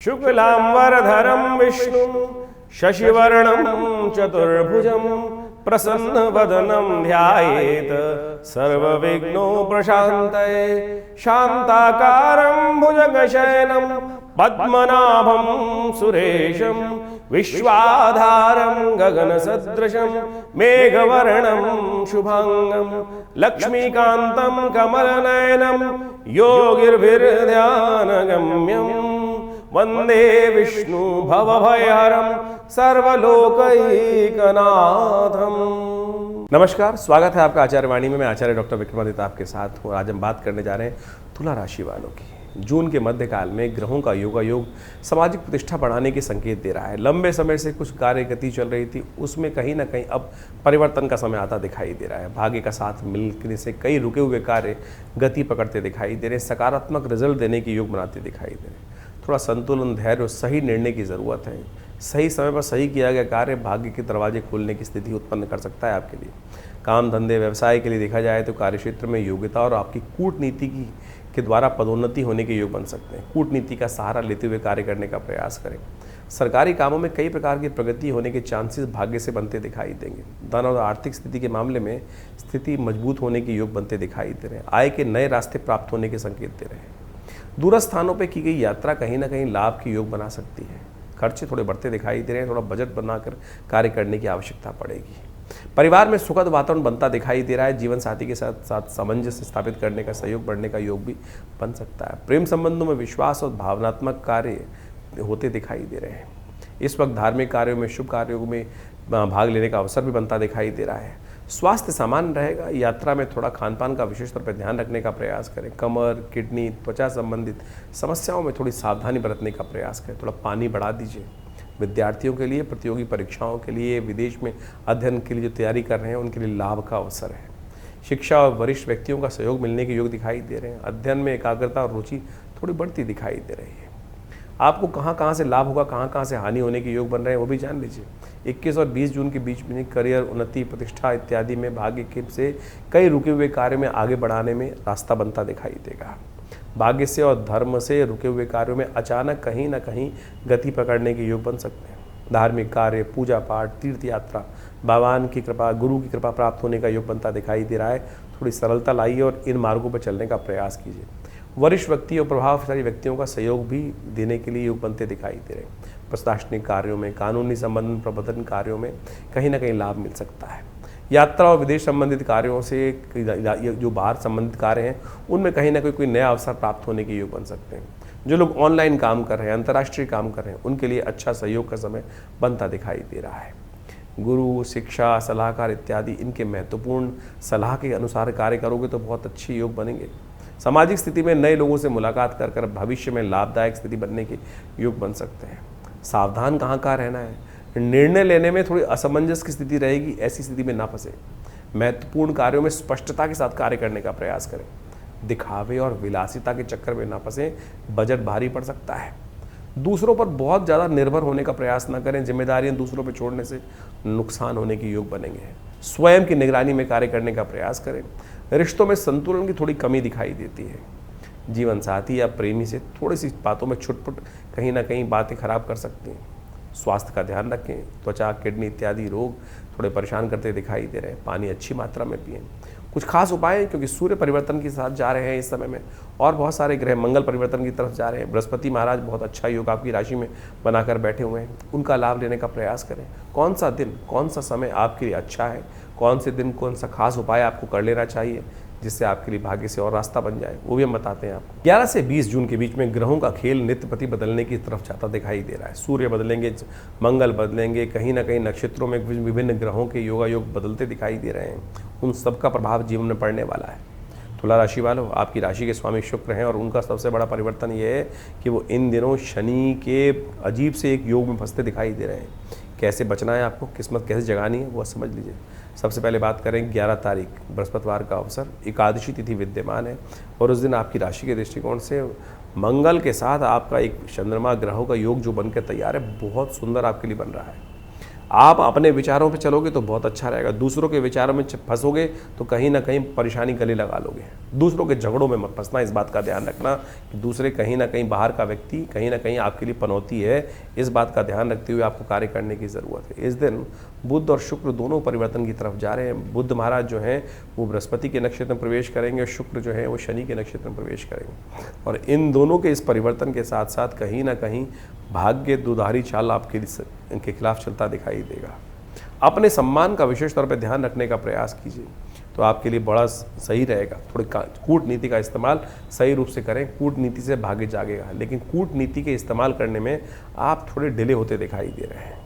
शुक्लांबरधरं विष्णुं शशिवर्णं चतुर्भुजं प्रसन्नवदनं ध्यायेत् सर्वविघ्नोपशान्तये। शान्ताकारं भुजगशयनं पद्मनाभं सुरेशं विश्वाधारं गगनसदृशं मेघवर्णं शुभांगं लक्ष्मीकान्तं कमलनयनं योगिर्भिर्ध्यानगम्यं वंदे विष्णु भवभयहरं सर्वलोकैकनाथम। नमस्कार, स्वागत है आपका आचार्य वाणी में। मैं आचार्य डॉक्टर विक्रमादित्य आपके साथ हूँ। आज हम बात करने जा रहे हैं तुला राशि वालों की। जून के मध्यकाल में ग्रहों का योगायोग सामाजिक प्रतिष्ठा बढ़ाने के संकेत दे रहा है। लंबे समय से कुछ कार्य गति चल रही थी, उसमें कहीं ना कहीं अब परिवर्तन का समय आता दिखाई दे रहा है। भाग्य का साथ मिलने से कई रुके हुए कार्य गति पकड़ते दिखाई दे रहे हैं, सकारात्मक रिजल्ट देने की योग बनाते दिखाई दे रहे हैं। थोड़ा संतुलन, धैर्य और सही निर्णय की ज़रूरत है। सही समय पर सही किया गया कार्य भाग्य के दरवाजे खोलने की स्थिति उत्पन्न कर सकता है आपके लिए। काम धंधे व्यवसाय के लिए देखा जाए तो कार्यक्षेत्र में योग्यता और आपकी कूटनीति के द्वारा पदोन्नति होने के योग बन सकते हैं। कूटनीति का सहारा लेते हुए कार्य करने का प्रयास करें। सरकारी कामों में कई प्रकार की प्रगति होने के चांसेस भाग्य से बनते दिखाई देंगे। धन और आर्थिक स्थिति के मामले में स्थिति मजबूत होने के योग बनते दिखाई दे रहे हैं। आय के नए रास्ते प्राप्त होने के संकेत दे रहे हैं। दूर स्थानों पर की गई यात्रा कहीं ना कहीं लाभ की योग बना सकती है। खर्चे थोड़े बढ़ते दिखाई दे रहे हैं। थोड़ा बजट बनाकर कार्य करने की आवश्यकता पड़ेगी। परिवार में सुखद वातावरण बनता दिखाई दे रहा है। जीवन साथी के साथ सामंजस्य स्थापित करने का, सहयोग बढ़ने का योग भी बन सकता है। प्रेम संबंधों में विश्वास और भावनात्मक कार्य होते दिखाई दे रहे हैं। इस वक्त धार्मिक कार्यों में, शुभ कार्यों में भाग लेने का अवसर भी बनता दिखाई दे रहा है। स्वास्थ्य सामान्य रहेगा। यात्रा में थोड़ा खान पान का विशेष तौर पर ध्यान रखने का प्रयास करें। कमर, किडनी, त्वचा संबंधित समस्याओं में थोड़ी सावधानी बरतने का प्रयास करें। थोड़ा पानी बढ़ा दीजिए। विद्यार्थियों के लिए, प्रतियोगी परीक्षाओं के लिए, विदेश में अध्ययन के लिए जो तैयारी कर रहे हैं उनके लिए लाभ का अवसर है। शिक्षा और वरिष्ठ व्यक्तियों का सहयोग मिलने के योग दिखाई दे रहे हैं। अध्ययन में एकाग्रता और रुचि थोड़ी बढ़ती दिखाई दे रही है। आपको कहाँ से लाभ होगा, कहाँ से हानि होने के योग बन रहे हैं वो भी जान लीजिए। 21 और 20 जून के बीच में करियर, उन्नति, प्रतिष्ठा इत्यादि में भाग्य के से कई रुके हुए कार्य में आगे बढ़ाने में रास्ता बनता दिखाई देगा। भाग्य से और धर्म से रुके हुए कार्यों में अचानक कहीं ना कहीं गति पकड़ने के योग बन सकते हैं। धार्मिक कार्य, पूजा पाठ, तीर्थ यात्रा, भगवान की कृपा, गुरु की कृपा प्राप्त होने का योग बनता दिखाई दे रहा है। थोड़ी सरलता लाइए और इन मार्गों पर चलने का प्रयास कीजिए। वरिष्ठ व्यक्ति और प्रभावशाली व्यक्तियों का सहयोग भी देने के लिए योग बनते दिखाई दे रहे हैं। प्रशासनिक कार्यों में, कानूनी संबंध प्रबंधन कार्यों में कहीं ना कहीं लाभ मिल सकता है। यात्रा और विदेश संबंधित कार्यों से, जो बाहर संबंधित कार्य हैं उनमें कहीं ना कोई नया अवसर प्राप्त होने के योग बन सकते हैं। जो लोग ऑनलाइन काम कर रहे हैं, अंतर्राष्ट्रीय काम कर रहे हैं, उनके लिए अच्छा सहयोग का समय बनता दिखाई दे रहा है। गुरु, शिक्षा, सलाहकार इत्यादि इनके महत्वपूर्ण सलाह के अनुसार कार्य करोगे तो बहुत अच्छे योग बनेंगे। सामाजिक स्थिति में नए लोगों से मुलाकात कर भविष्य में लाभदायक स्थिति बनने के योग बन सकते हैं। सावधान कहाँ रहना है। निर्णय लेने में थोड़ी असमंजस की स्थिति रहेगी, ऐसी स्थिति में ना फंसे। महत्वपूर्ण कार्यों में स्पष्टता के साथ कार्य करने का प्रयास करें। दिखावे और विलासिता के चक्कर में ना फंसे, बजट भारी पड़ सकता है। दूसरों पर बहुत ज़्यादा निर्भर होने का प्रयास ना करें। जिम्मेदारियां दूसरों पर छोड़ने से नुकसान होने के योग बनेंगे। स्वयं की निगरानी में कार्य करने का प्रयास करें। रिश्तों में संतुलन की थोड़ी कमी दिखाई देती है। जीवन साथी या प्रेमी से थोड़ी सी बातों में छुटपुट कहीं ना कहीं बातें खराब कर सकती हैं। स्वास्थ्य का ध्यान रखें। त्वचा, किडनी इत्यादि रोग थोड़े परेशान करते दिखाई दे रहे हैं। पानी अच्छी मात्रा में पिएं। कुछ खास उपाय, क्योंकि सूर्य परिवर्तन के साथ जा रहे हैं इस समय में, और बहुत सारे ग्रह मंगल परिवर्तन की तरफ जा रहे हैं। बृहस्पति महाराज बहुत अच्छा योग आपकी राशि में बनाकर बैठे हुए हैं, उनका लाभ लेने का प्रयास करें। कौन सा दिन, कौन सा समय आपके लिए अच्छा है, कौन से दिन कौन सा खास उपाय आपको कर लेना चाहिए जिससे आपके लिए भाग्य से और रास्ता बन जाए, वो भी हम बताते हैं आपको। 11 से 20 जून के बीच में ग्रहों का खेल नित्य प्रति बदलने की तरफ जाता दिखाई दे रहा है। सूर्य बदलेंगे, मंगल बदलेंगे, कहीं ना कहीं नक्षत्रों में विभिन्न ग्रहों के योगायोग बदलते दिखाई दे रहे हैं। उन सबका प्रभाव जीवन में पड़ने वाला है। तुला राशि वालों, आपकी राशि के स्वामी शुक्र हैं और उनका सबसे बड़ा परिवर्तन ये है कि वो इन दिनों शनि के अजीब से एक योग में फंसते दिखाई दे रहे हैं। कैसे बचना है आपको, किस्मत कैसे जगानी है, वो समझ लीजिए। सबसे पहले बात करें 11 तारीख बृहस्पतिवार का अवसर, एकादशी तिथि विद्यमान है और उस दिन आपकी राशि के दृष्टिकोण से मंगल के साथ आपका एक चंद्रमा ग्रहों का योग जो बनकर तैयार है, बहुत सुंदर आपके लिए बन रहा है। आप अपने विचारों पे चलोगे तो बहुत अच्छा रहेगा, दूसरों के विचारों में फंसोगे तो कहीं ना कहीं परेशानी गले लगा लोगे। दूसरों के झगड़ों में मत फंसना, इस बात का ध्यान रखना कि दूसरे कहीं ना कहीं बाहर का व्यक्ति कहीं ना कहीं आपके लिए पनौती है, इस बात का ध्यान रखते हुए आपको कार्य करने की ज़रूरत है। इस दिन बुध और शुक्र दोनों परिवर्तन की तरफ जा रहे हैं। बुध महाराज जो हैं वो बृहस्पति के नक्षत्र में प्रवेश करेंगे, शुक्र जो है वो शनि के नक्षत्र में प्रवेश करेंगे, और इन दोनों के इस परिवर्तन के साथ साथ कहीं ना कहीं भाग्य दुधारी चाल आपके इनके खिलाफ चलता दिखाई देगा। अपने सम्मान का विशेष तौर पर ध्यान रखने का प्रयास कीजिए तो आपके लिए बड़ा सही रहेगा। थोड़ी कूटनीति का इस्तेमाल सही रूप से करें, कूटनीति से भाग्य जागेगा, लेकिन कूटनीति के इस्तेमाल करने में आप थोड़े डिले होते दिखाई दे रहे हैं।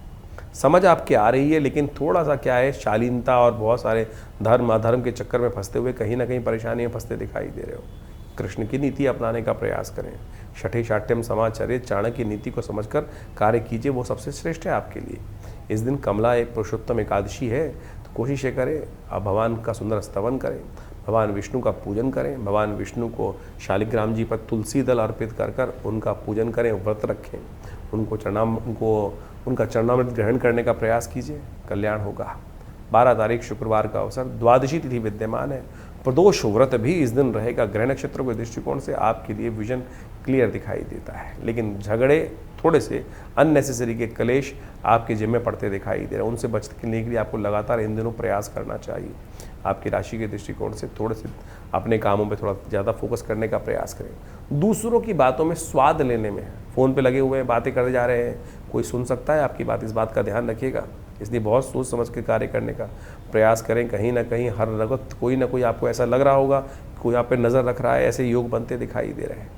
समझ आपकी आ रही है, लेकिन थोड़ा सा क्या है, शालीनता और बहुत सारे धर्म अधर्म के चक्कर में फंसते हुए कहीं ना कहीं परेशानी में फंसते दिखाई दे रहे हो। कृष्ण की नीति अपनाने का प्रयास करें। छठे शाठ्यम समाचार्य चाणक्य नीति को समझकर कार्य कीजिए, वो सबसे श्रेष्ठ है आपके लिए। इस दिन कमला एक पुरुषोत्तम एकादशी है, तो कोशिश ये करें आप भगवान का सुंदर स्तवन करें, भगवान विष्णु का पूजन करें, भगवान विष्णु को शालिग्राम जी पर तुलसी दल अर्पित कर कर उनका पूजन करें, व्रत रखें, उनका चरणामृत ग्रहण करने का प्रयास कीजिए, कल्याण होगा। 12 तारीख शुक्रवार का अवसर, द्वादशी तिथि विद्यमान है। प्रदोष व्रत भी इस दिन रहेगा। ग्रह नक्षत्रों के दृष्टिकोण से आपके लिए विजन क्लियर दिखाई देता है, लेकिन झगड़े थोड़े से अननेसेसरी के कलेश आपके जिम्मे पड़ते दिखाई दे रहे हैं, उनसे बचने के लिए आपको लगातार इन दिनों प्रयास करना चाहिए। आपकी राशि के दृष्टिकोण से थोड़े से अपने कामों पे थोड़ा ज़्यादा फोकस करने का प्रयास करें। दूसरों की बातों में स्वाद लेने में, फ़ोन पे लगे हुए हैं, बातें करते जा रहे हैं, कोई सुन सकता है आपकी बात, इस बात का ध्यान रखिएगा। इसलिए बहुत सोच समझ के कार्य करने का प्रयास करें। कहीं ना कहीं हर वक्त कोई ना कोई आपको ऐसा लग रहा होगा, कोई आप पे नज़र रख रहा है, ऐसे योग बनते दिखाई दे रहे हैं।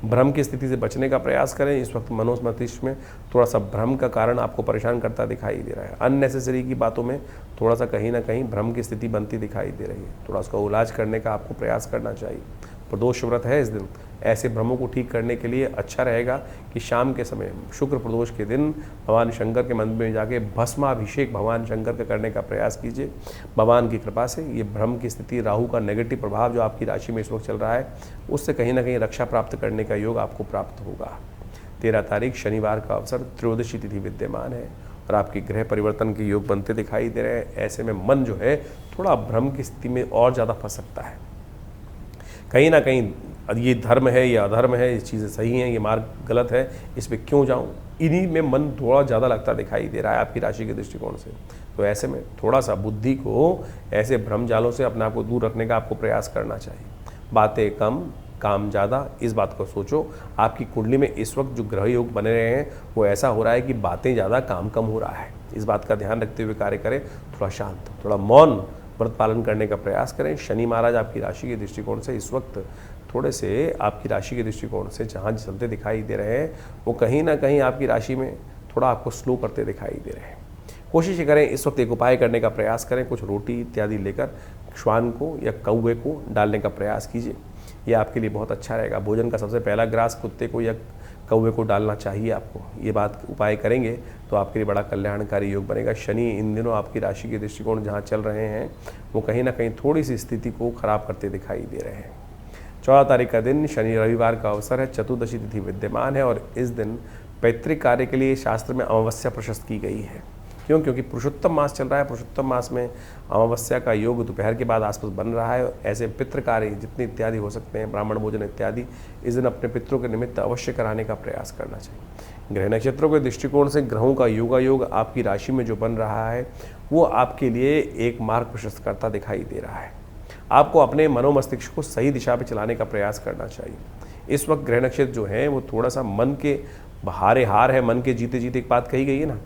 भ्रम की स्थिति से बचने का प्रयास करें। इस वक्त मनोमस्तिष्क में थोड़ा सा भ्रम का कारण आपको परेशान करता दिखाई दे रहा है। अननेसेसरी की बातों में थोड़ा सा कहीं ना कहीं भ्रम की स्थिति बनती दिखाई दे रही है, थोड़ा उसका इलाज करने का आपको प्रयास करना चाहिए। प्रदोष व्रत है इस दिन, ऐसे भ्रमों को ठीक करने के लिए अच्छा रहेगा कि शाम के समय शुक्र प्रदोष के दिन भगवान शंकर के मंदिर में जाके भस्माभिषेक भगवान शंकर का करने का प्रयास कीजिए। भगवान की कृपा से ये भ्रम की स्थिति, राहु का नेगेटिव प्रभाव जो आपकी राशि में इस वक्त चल रहा है, उससे कहीं ना कहीं रक्षा प्राप्त करने का योग आपको प्राप्त होगा। 13 तारीख शनिवार का अवसर, त्रयोदशी तिथि विद्यमान है और आपके ग्रह परिवर्तन के योग बनते दिखाई दे रहे हैं। ऐसे में मन जो है थोड़ा भ्रम की स्थिति में और ज़्यादा फंस सकता है। कहीं ना कहीं ये धर्म है, ये अधर्म है, ये चीज़ें सही हैं, ये मार्ग गलत है, इस पर क्यों जाऊं, इन्हीं में मन थोड़ा ज़्यादा लगता दिखाई दे रहा है आपकी राशि के दृष्टिकोण से। तो ऐसे में थोड़ा सा बुद्धि को ऐसे भ्रम जालों से अपने आप को दूर रखने का आपको प्रयास करना चाहिए। बातें कम, काम ज़्यादा, इस बात को सोचो। आपकी कुंडली में इस वक्त जो ग्रह योग बने रहे हैं वो ऐसा हो रहा है कि बातें ज़्यादा, काम कम हो रहा है। इस बात का ध्यान रखते हुए कार्य करें। थोड़ा शांत, थोड़ा मौन व्रत पालन करने का प्रयास करें। शनि महाराज आपकी राशि के दृष्टिकोण से इस वक्त थोड़े से आपकी राशि के दृष्टिकोण से जहाँ चलते दिखाई दे रहे हैं, वो कहीं ना कहीं आपकी राशि में थोड़ा आपको स्लो करते दिखाई दे रहे हैं। कोशिश करें इस वक्त एक उपाय करने का प्रयास करें। कुछ रोटी इत्यादि लेकर श्वान को या कौवे को डालने का प्रयास कीजिए, यह आपके लिए बहुत अच्छा रहेगा। भोजन का सबसे पहला ग्रास कुत्ते को या कौवे को डालना चाहिए आपको। ये बात उपाय करेंगे तो आपके लिए बड़ा कल्याणकारी योग बनेगा। शनि इन दिनों आपकी राशि के दृष्टिकोण जहाँ चल रहे हैं वो कहीं ना कहीं थोड़ी सी स्थिति को खराब करते दिखाई दे रहे हैं। 14 तारीख का दिन शनि रविवार का अवसर है, चतुर्दशी तिथि विद्यमान है और इस दिन पैतृक कार्य के लिए शास्त्र में अमावस्या प्रशस्त की गई है। क्योंकि पुरुषोत्तम मास चल रहा है। पुरुषोत्तम मास में अमावस्या का योग दोपहर के बाद आसपास बन रहा है। ऐसे पितृ कार्य जितने इत्यादि हो सकते हैं, ब्राह्मण भोजन इत्यादि, इस दिन अपने पितरों के निमित्त अवश्य कराने का प्रयास करना चाहिए। ग्रह नक्षत्रों के दृष्टिकोण से ग्रहों का योगायोग आपकी राशि में जो बन रहा है वो आपके लिए एक मार्ग प्रशस्त करता दिखाई दे रहा है। आपको अपने मनोमस्तिष्क को सही दिशा पर चलाने का प्रयास करना चाहिए। इस वक्त ग्रह नक्षत्र जो है वो थोड़ा सा मन के हारे हार है, मन के जीते जीते एक बात कही गई है ना।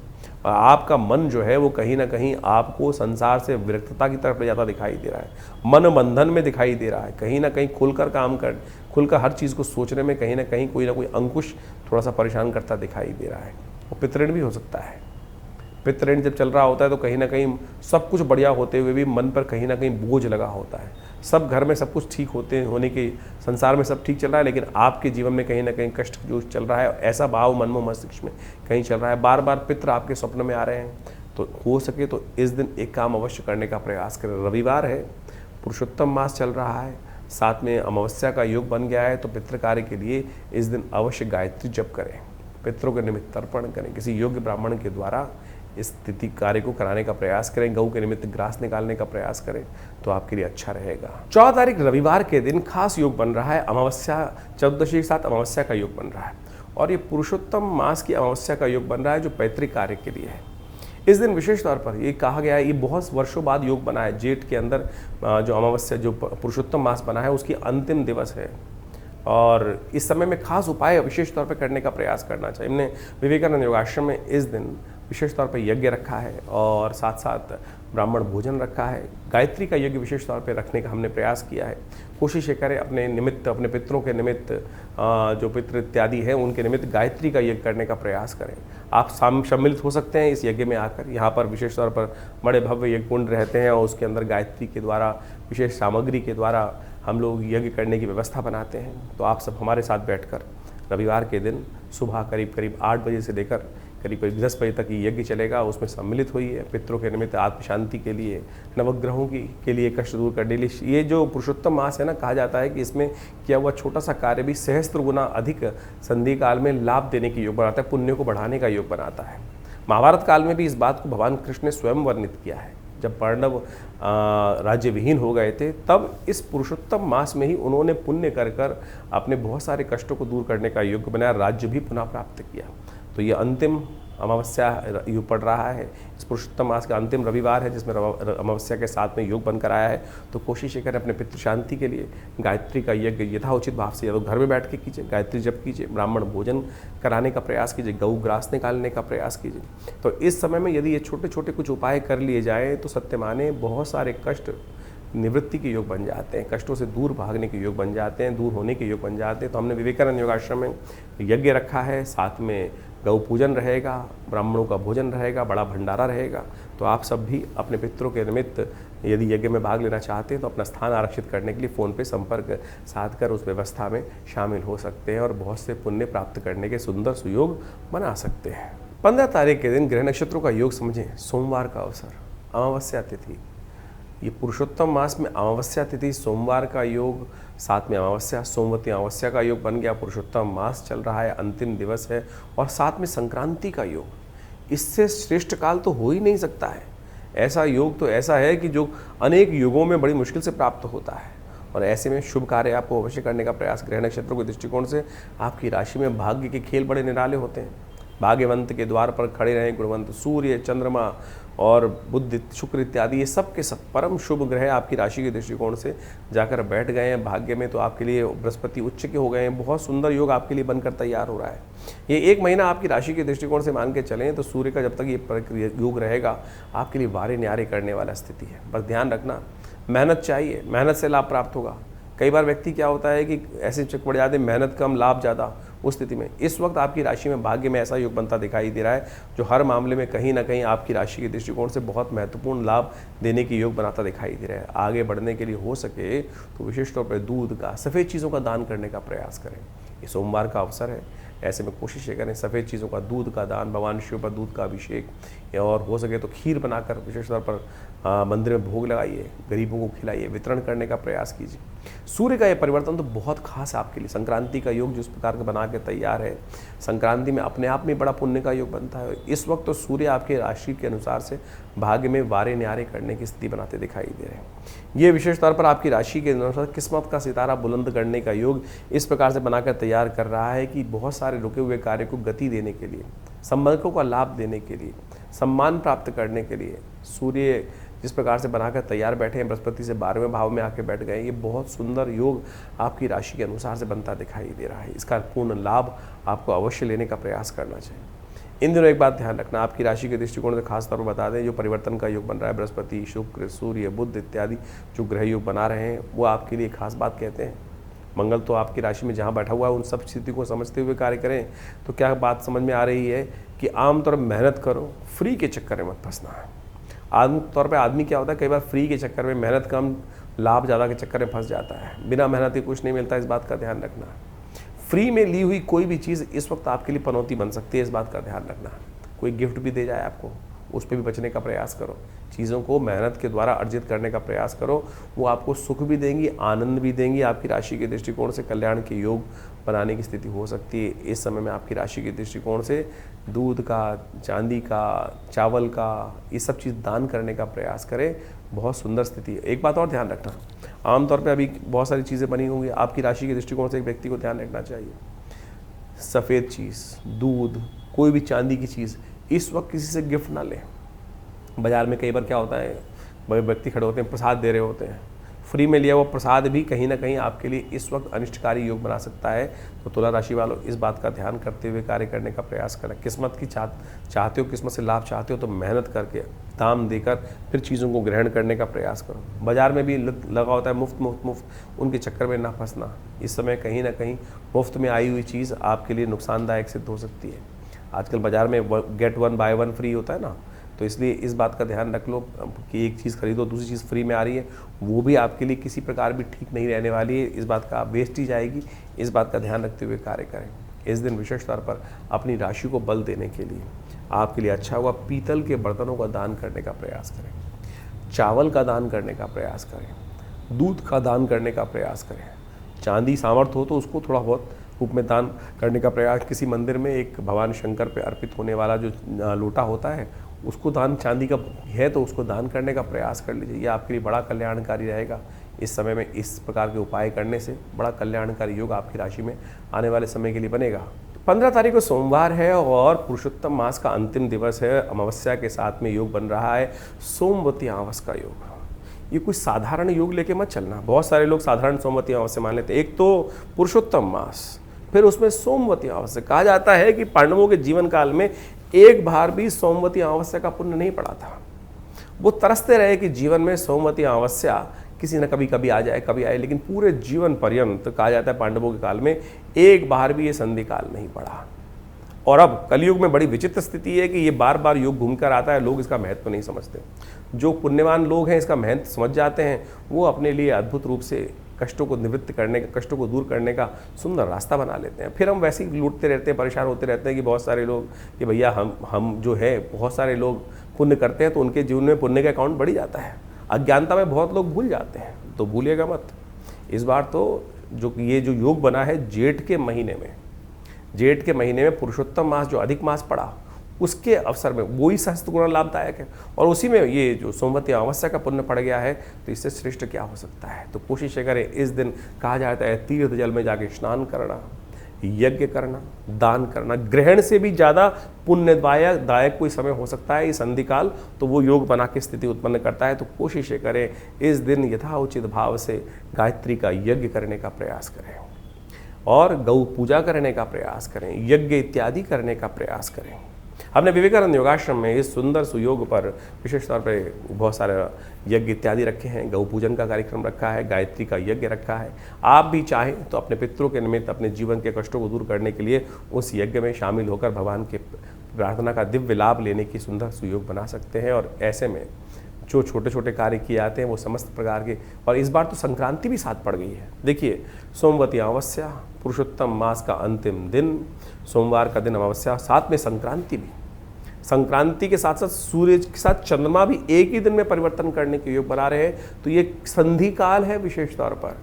आपका मन जो है वो कहीं ना कहीं आपको संसार से विरक्तता की तरफ ले जाता दिखाई दे रहा है, मन बंधन में दिखाई दे रहा है। कहीं ना कहीं खुलकर काम कर, खुलकर हर चीज़ को सोचने में कहीं ना कोई अंकुश थोड़ा सा परेशान करता दिखाई दे रहा है। वो पितृण भी हो सकता है। पितृण जब चल रहा होता है तो कहीं ना कहीं सब कुछ बढ़िया होते हुए भी मन पर कहीं ना कहीं बोझ लगा होता है। सब घर में सब कुछ ठीक होने के, संसार में सब ठीक चल रहा है, लेकिन आपके जीवन में कहीं ना कहीं कष्ट जो चल रहा है, ऐसा भाव मन में मस्तिष्क में कहीं चल रहा है। बार बार पितृ आपके स्वप्न में आ रहे हैं। तो हो सके तो इस दिन एक काम अवश्य करने का प्रयास करें। रविवार है, पुरुषोत्तम मास चल रहा है, साथ में अमावस्या का योग बन गया है, तो पितृ कार्य के लिए इस दिन अवश्य गायत्री जप करें, पितरों के निमित्त तर्पण करें। किसी योग्य ब्राह्मण के द्वारा इस तिथि कार्य को कराने का प्रयास करें, गऊ के निमित्त ग्रास निकालने का प्रयास करें तो आपके लिए अच्छा रहेगा। 14 तारीख रविवार के दिन खास योग बन रहा है, अमावस्या चतुर्दशी के साथ अमावस्या का योग बन रहा है और ये पुरुषोत्तम मास की अमावस्या का योग बन रहा है जो पैतृक कार्य के लिए है। इस दिन विशेष तौर पर ये कहा गया है, ये बहुत वर्षों बाद योग बना है, जेठ के अंदर जो अमावस्या जो पुरुषोत्तम मास बना है उसकी अंतिम दिवस है और इस समय में खास उपाय विशेष तौर पर करने का प्रयास करना चाहिए। हमने विवेकानंद योगाश्रम में इस दिन विशेष तौर पर यज्ञ रखा है और साथ साथ ब्राह्मण भोजन रखा है। गायत्री का यज्ञ विशेष तौर पर रखने का हमने प्रयास किया है। कोशिश ये करें अपने निमित्त, अपने पितरों के निमित्त, जो पितृ इत्यादि हैं उनके निमित्त गायत्री का यज्ञ करने का प्रयास करें। आप सम्मिलित हो सकते हैं इस यज्ञ में आकर। यहाँ पर विशेष तौर पर बड़े भव्य यज्ञ कुंड रहते हैं और उसके अंदर गायत्री के द्वारा, विशेष सामग्री के द्वारा हम लोग यज्ञ करने की व्यवस्था बनाते हैं। तो आप सब हमारे साथ बैठकर रविवार के दिन सुबह करीब 8 बजे से लेकर करीब 10 बजे तक ये यज्ञ चलेगा, उसमें सम्मिलित होइए। पितरों के निमित्त, आत्म शांति के लिए, नवग्रहों के लिए कष्ट दूर करने के लिए। ये जो पुरुषोत्तम मास है ना, कहा जाता है कि इसमें किया हुआ छोटा सा कार्य भी सहस्त्र गुना अधिक संधि काल में लाभ देने की योग बनाता है, पुण्य को बढ़ाने का योग बनाता है। महाभारत काल में भी इस बात को भगवान कृष्ण ने स्वयं वर्णित किया है। जब पांडव राज्य विहीन हो गए थे तब इस पुरुषोत्तम मास में ही उन्होंने पुण्य कर अपने बहुत सारे कष्टों को दूर करने का योग बनाया, राज्य भी पुनः प्राप्त किया। तो ये अंतिम अमावस्या योग पड़ रहा है, इस पुरुषोत्तम मास का अंतिम रविवार है जिसमें अमावस्या के साथ में योग बनकर आया है। तो कोशिश ये करें अपने पितृ शांति के लिए गायत्री का यज्ञ यथाउचित भाव से या तो घर में बैठ के कीजिए, गायत्री जप कीजिए, ब्राह्मण भोजन कराने का प्रयास कीजिए, गऊ ग्रास निकालने का प्रयास कीजिए। तो इस समय में यदि ये छोटे छोटे कुछ उपाय कर लिए जाएँ तो सत्य माने बहुत सारे कष्ट निवृत्ति के योग बन जाते हैं, कष्टों से दूर भागने के योग बन जाते हैं, दूर होने के योग बन जाते हैं। तो हमने विवेकानंद योगाश्रम में यज्ञ रखा है, साथ में गौ पूजन रहेगा, ब्राह्मणों का भोजन रहेगा, बड़ा भंडारा रहेगा। तो आप सब भी अपने पितरों के निमित्त यदि यज्ञ में भाग लेना चाहते हैं तो अपना स्थान आरक्षित करने के लिए फ़ोन पे संपर्क साध कर उस व्यवस्था में शामिल हो सकते हैं और बहुत से पुण्य प्राप्त करने के सुंदर सुयोग बना सकते हैं। 15 तारीख के दिन ग्रह नक्षत्रों का योग समझें। सोमवार का अवसर, अमावस्या तिथि, ये पुरुषोत्तम मास में अमावस्या तिथि, सोमवार का योग, साथ में अमावस्या, सोमवती अमावस्या का योग बन गया। पुरुषोत्तम मास चल रहा है, अंतिम दिवस है और साथ में संक्रांति का योग। इससे श्रेष्ठ काल तो हो ही नहीं सकता है। ऐसा योग तो ऐसा है कि जो अनेक युगों में बड़ी मुश्किल से प्राप्त होता है और ऐसे में शुभ कार्य आपको अवश्य करने का प्रयास। ग्रह नक्षत्रों के दृष्टिकोण से आपकी राशि में भाग्य के खेल बड़े निराले होते हैं। भाग्यवंत के द्वार पर खड़े रहें गुणवंत सूर्य, चंद्रमा और बुध, शुक्र इत्यादि, ये सब के सब परम शुभ ग्रह आपकी राशि के दृष्टिकोण से जाकर बैठ गए हैं भाग्य में। तो आपके लिए बृहस्पति उच्च के हो गए हैं, बहुत सुंदर योग आपके लिए बनकर तैयार हो रहा है। ये 1 महीना आपकी राशि के दृष्टिकोण से मान के चलें तो सूर्य का जब तक ये योग रहेगा आपके लिए वारे न्यारे करने वाला स्थिति है। बस ध्यान रखना, मेहनत चाहिए, मेहनत से लाभ प्राप्त होगा। कई बार व्यक्ति क्या होता है कि ऐसे चक्कर पड़ जाते हैं, मेहनत कम लाभ ज़्यादा। उस स्थिति में इस वक्त आपकी राशि में भाग्य में ऐसा योग बनता दिखाई दे रहा है जो हर मामले में कहीं ना कहीं आपकी राशि के दृष्टिकोण से बहुत महत्वपूर्ण लाभ देने की योग बनाता दिखाई दे रहा है। आगे बढ़ने के लिए हो सके तो विशेष तौर पर दूध का, सफ़ेद चीज़ों का दान करने का प्रयास करें। ये सोमवार का अवसर है, ऐसे में कोशिश करें सफ़ेद चीज़ों का, दूध का दान, भगवान शिव पर दूध का अभिषेक, और हो सके तो खीर बनाकर विशेष तौर पर मंदिर में भोग लगाइए, गरीबों को खिलाइए, वितरण करने का प्रयास कीजिए। सूर्य का यह परिवर्तन तो बहुत खास है आपके लिए। संक्रांति का योग जिस प्रकार का बना के तैयार है, संक्रांति में अपने आप में बड़ा पुण्य का योग बनता है। इस वक्त तो सूर्य आपके राशि के अनुसार से भाग्य में वारे न्यारे करने की स्थिति बनाते दिखाई दे रहे हैं। ये विशेष तौर पर आपकी राशि के अनुसार किस्मत का सितारा बुलंद करने का योग इस प्रकार से बनाकर तैयार कर रहा है कि बहुत सारे रुके हुए कार्य को गति देने के लिए, संबंधों का लाभ देने के लिए, सम्मान प्राप्त करने के लिए सूर्य जिस प्रकार से बनाकर तैयार बैठे हैं, बृहस्पति से 12वें भाव में आके बैठ गए, ये बहुत सुंदर योग आपकी राशि के अनुसार से बनता दिखाई दे रहा है। इसका पूर्ण लाभ आपको अवश्य लेने का प्रयास करना चाहिए। इन दिनों एक बात ध्यान रखना, आपकी राशि के दृष्टिकोण से खास तौर पर बता दें, जो परिवर्तन का योग बन रहा है, बृहस्पति, शुक्र, सूर्य, बुध इत्यादि जो ग्रह योग बना रहे हैं, वो आपके लिए खास बात कहते हैं। मंगल तो आपकी राशि में जहाँ बैठा हुआ है, उन सब स्थिति को समझते हुए कार्य करें। तो क्या बात समझ में आ रही है कि आमतौर पर मेहनत करो, फ्री के चक्कर में मत फंसना है। आमतौर पे आदमी क्या होता है, कई बार फ्री के चक्कर में, मेहनत कम लाभ ज़्यादा के चक्कर में फंस जाता है। बिना मेहनत के कुछ नहीं मिलता, इस बात का ध्यान रखना। फ्री में ली हुई कोई भी चीज़ इस वक्त आपके लिए पनौती बन सकती है, इस बात का ध्यान रखना। कोई गिफ्ट भी दे जाए आपको, उस पर भी बचने का प्रयास करो। चीज़ों को मेहनत के द्वारा अर्जित करने का प्रयास करो, वो आपको सुख भी देंगी, आनंद भी देंगी। आपकी राशि के दृष्टिकोण से कल्याण के योग बनाने की स्थिति हो सकती है। इस समय में आपकी राशि के दृष्टिकोण से दूध का, चांदी का, चावल का, ये सब चीज़ दान करने का प्रयास करें। बहुत सुंदर स्थिति है। एक बात और ध्यान रखना, आमतौर पे अभी बहुत सारी चीज़ें बनी होंगी, आपकी राशि के दृष्टिकोण से एक व्यक्ति को ध्यान रखना चाहिए, सफ़ेद चीज़, दूध, कोई भी चांदी की चीज़ इस वक्त किसी से गिफ्ट ना लें। बाज़ार में कई बार क्या होता है, बड़े व्यक्ति खड़े होते हैं, प्रसाद दे रहे होते हैं, फ्री में लिया हुआ प्रसाद भी कहीं ना कहीं आपके लिए इस वक्त अनिष्टकारी योग बना सकता है। तो तुला राशि वालों, इस बात का ध्यान करते हुए कार्य करने का प्रयास करें। किस्मत की चाहते हो, किस्मत से लाभ चाहते हो, तो मेहनत करके दाम देकर फिर चीज़ों को ग्रहण करने का प्रयास करो। बाज़ार में भी लगा होता है मुफ्त, उनके चक्कर में ना फंसना। इस समय कहीं ना कहीं मुफ्त में आई हुई चीज़ आपके लिए नुकसानदायक सिद्ध हो सकती है। आजकल बाज़ार में गेट 1 बाय 1 फ्री होता है ना, तो इसलिए इस बात का ध्यान रख लो कि एक चीज़ खरीदो, दूसरी चीज़ फ्री में आ रही है, वो भी आपके लिए किसी प्रकार भी ठीक नहीं रहने वाली है। इस बात का वेस्ट ही जाएगी। इस बात का ध्यान रखते हुए कार्य करें। इस दिन विशेष तौर पर अपनी राशि को बल देने के लिए आपके लिए अच्छा हुआ पीतल के बर्तनों का दान करने का प्रयास करें, चावल का दान करने का प्रयास करें, दूध का दान करने का प्रयास करें। चांदी सामर्थ्य हो तो उसको थोड़ा बहुत रूप में दान करने का प्रयास। किसी मंदिर में एक भगवान शंकर पे अर्पित होने वाला जो लोटा होता है, उसको दान, चांदी का है तो उसको दान करने का प्रयास कर लीजिए। यह आपके लिए बड़ा कल्याणकारी रहेगा। इस समय में इस प्रकार के उपाय करने से बड़ा कल्याणकारी योग आपकी राशि में आने वाले समय के लिए बनेगा। 15 तारीख को सोमवार है और पुरुषोत्तम मास का अंतिम दिवस है। अमावस्या के साथ में योग बन रहा है सोमवती अमावस्या का योग। ये कोई साधारण योग लेके मत चलना। बहुत सारे लोग साधारण सोमवती अमावस्या मान लेते हैं। एक तो पुरुषोत्तम मास, फिर उसमें सोमवती अमावस्या। कहा जाता है कि पांडवों के जीवन काल में एक बार भी सोमवती अमावस्या का पुण्य नहीं पड़ा था। वो तरसते रहे कि जीवन में सोमवती अमावस्या किसी न कभी आ जाए, कभी आए, लेकिन पूरे जीवन पर्यंत कहा जाता है पांडवों के काल में एक बार भी ये संधि काल नहीं पड़ा। और अब कलयुग में बड़ी विचित्र स्थिति है कि ये बार बार योग घूमकर आता है, लोग इसका महत्व नहीं समझते। जो पुण्यवान लोग हैं इसका महत्व समझ जाते हैं, वो अपने लिए अद्भुत रूप से कष्टों को निवृत्त करने का, कष्टों को दूर करने का सुंदर रास्ता बना लेते हैं। फिर हम वैसे ही लूटते रहते हैं, परेशान होते रहते हैं कि बहुत सारे लोग कि भैया हम जो है, बहुत सारे लोग पुण्य करते हैं तो उनके जीवन में पुण्य का अकाउंट बढ़ जाता है। अज्ञानता में बहुत लोग भूल जाते हैं, तो भूलिएगा मत। इस बार तो ये जो योग बना है जेठ के महीने में पुरुषोत्तम मास जो अधिक मास पड़ा, उसके अवसर में वही सहस्त्र गुना लाभदायक है। और उसी में ये जो सोमवती अमावस्या का पुण्य पड़ गया है, तो इससे श्रेष्ठ क्या हो सकता है। तो कोशिश करें इस दिन, कहा जाता है तीर्थ जल में जाके स्नान करना, यज्ञ करना, दान करना, ग्रहण से भी ज़्यादा पुण्यदायक कोई समय हो सकता है ये संधि काल, तो वो योग बना के स्थिति उत्पन्न करता है। तो कोशिश करें इस दिन यथाउचित भाव से गायत्री का यज्ञ करने का प्रयास करें और गौ पूजा करने का प्रयास करें, यज्ञ इत्यादि करने का प्रयास करें। हमने विवेकानंद योगाश्रम में इस सुंदर सुयोग पर विशेष तौर पर बहुत सारे यज्ञ इत्यादि रखे हैं। गौ पूजन का कार्यक्रम रखा है, गायत्री का यज्ञ रखा है। आप भी चाहें तो अपने पितरों के निमित्त अपने जीवन के कष्टों को दूर करने के लिए उस यज्ञ में शामिल होकर भगवान के प्रार्थना का दिव्य लाभ लेने की सुंदर सुयोग बना सकते हैं। और ऐसे में जो छोटे छोटे कार्य किए जाते हैं वो समस्त प्रकार के, और इस बार तो संक्रांति भी साथ पड़ गई है। देखिए, सोमवती अमावस्या, पुरुषोत्तम मास का अंतिम दिन, सोमवार का दिन अमावस्या, साथ में संक्रांति भी। संक्रांति के साथ साथ सूर्य के साथ चंद्रमा भी एक ही दिन में परिवर्तन करने के योग बना रहे हैं। तो ये संधि काल है। विशेष तौर पर